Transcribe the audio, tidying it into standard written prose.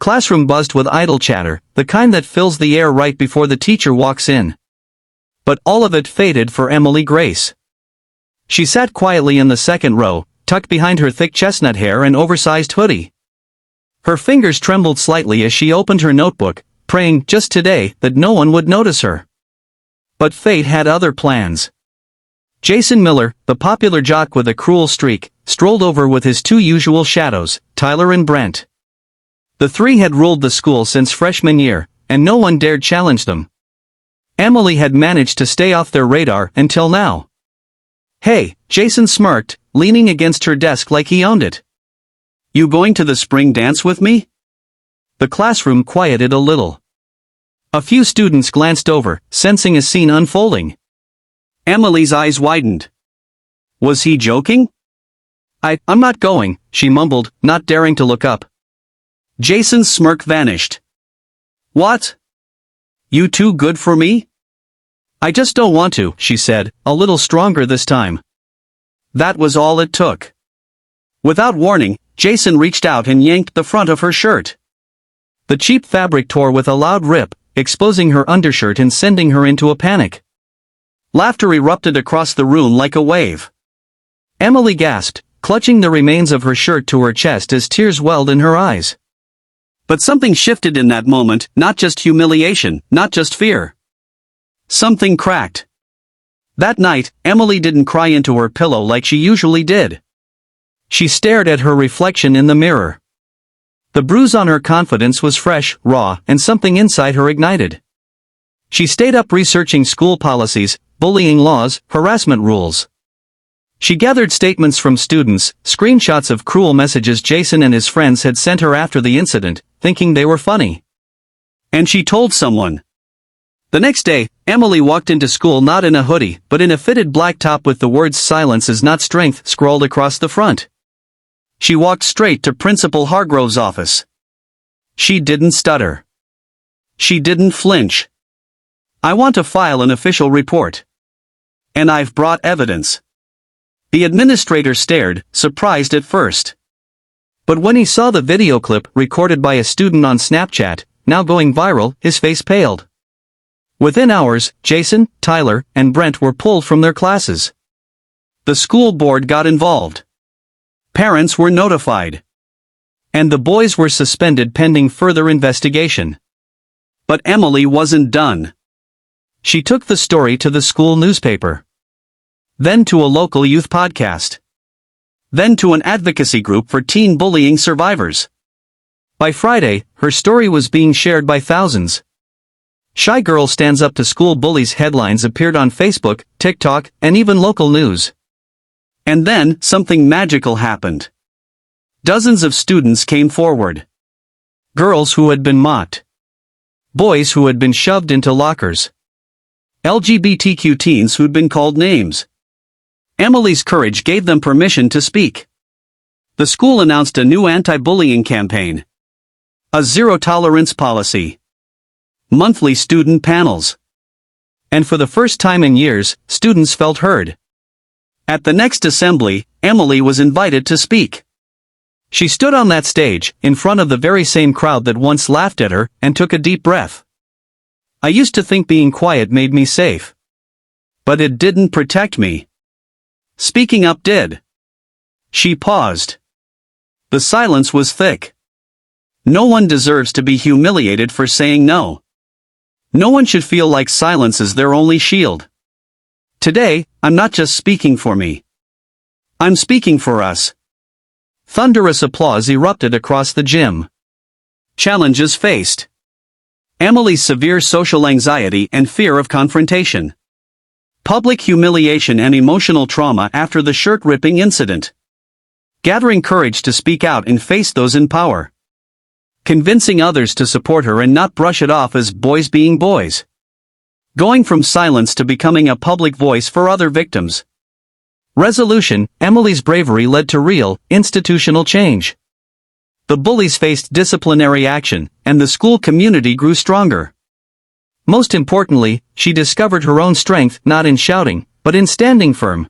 Classroom buzzed with idle chatter, the kind that fills the air right before the teacher walks in. But all of it faded for Emily Grace. She sat quietly in the second row, tucked behind her thick chestnut hair and oversized hoodie. Her fingers trembled slightly as she opened her notebook, praying, just today, that no one would notice her. But fate had other plans. Jason Miller, the popular jock with a cruel streak, strolled over with his two usual shadows, Tyler and Brent. The three had ruled the school since freshman year, and no one dared challenge them. Emily had managed to stay off their radar until now. "Hey," Jason smirked, leaning against her desk like he owned it. "You going to the spring dance with me?" The classroom quieted a little. A few students glanced over, sensing a scene unfolding. Emily's eyes widened. Was he joking? I'm not going," she mumbled, not daring to look up. Jason's smirk vanished. "What? You too good for me?" "I just don't want to," she said, a little stronger this time. That was all it took. Without warning, Jason reached out and yanked the front of her shirt. The cheap fabric tore with a loud rip, exposing her undershirt and sending her into a panic. Laughter erupted across the room like a wave. Emily gasped, clutching the remains of her shirt to her chest as tears welled in her eyes. But something shifted in that moment, not just humiliation, not just fear. Something cracked. That night, Emily didn't cry into her pillow like she usually did. She stared at her reflection in the mirror. The bruise on her confidence was fresh, raw, and something inside her ignited. She stayed up researching school policies, bullying laws, harassment rules. She gathered statements from students, screenshots of cruel messages Jason and his friends had sent her after the incident, thinking they were funny. And she told someone. The next day, Emily walked into school not in a hoodie, but in a fitted black top with the words "Silence is not strength" scrawled across the front. She walked straight to Principal Hargrove's office. She didn't stutter. She didn't flinch. "I want to file an official report. And I've brought evidence." The administrator stared, surprised at first. But when he saw the video clip recorded by a student on Snapchat, now going viral, his face paled. Within hours, Jason, Tyler, and Brent were pulled from their classes. The school board got involved. Parents were notified. And the boys were suspended pending further investigation. But Emily wasn't done. She took the story to the school newspaper. Then to a local youth podcast. Then to an advocacy group for teen bullying survivors. By Friday, her story was being shared by thousands. "Shy Girl Stands Up to School Bullies" headlines appeared on Facebook, TikTok, and even local news. And then, something magical happened. Dozens of students came forward. Girls who had been mocked. Boys who had been shoved into lockers. LGBTQ teens who'd been called names. Emily's courage gave them permission to speak. The school announced a new anti-bullying campaign. A zero-tolerance policy. Monthly student panels. And for the first time in years, students felt heard. At the next assembly, Emily was invited to speak. She stood on that stage, in front of the very same crowd that once laughed at her, and took a deep breath. "I used to think being quiet made me safe. But it didn't protect me. Speaking up did." She paused. The silence was thick. No one deserves to be humiliated for saying no. No one should feel like silence is their only shield. Today, I'm not just speaking for me. I'm speaking for us. Thunderous applause erupted across the gym. Challenges faced. Emily's severe social anxiety and fear of confrontation. Public humiliation and emotional trauma after the shirt-ripping incident. Gathering courage to speak out and face those in power. Convincing others to support her and not brush it off as boys being boys. Going from silence to becoming a public voice for other victims. Resolution: Emily's bravery led to real, institutional change. The bullies faced disciplinary action, and the school community grew stronger. Most importantly, she discovered her own strength not in shouting, but in standing firm.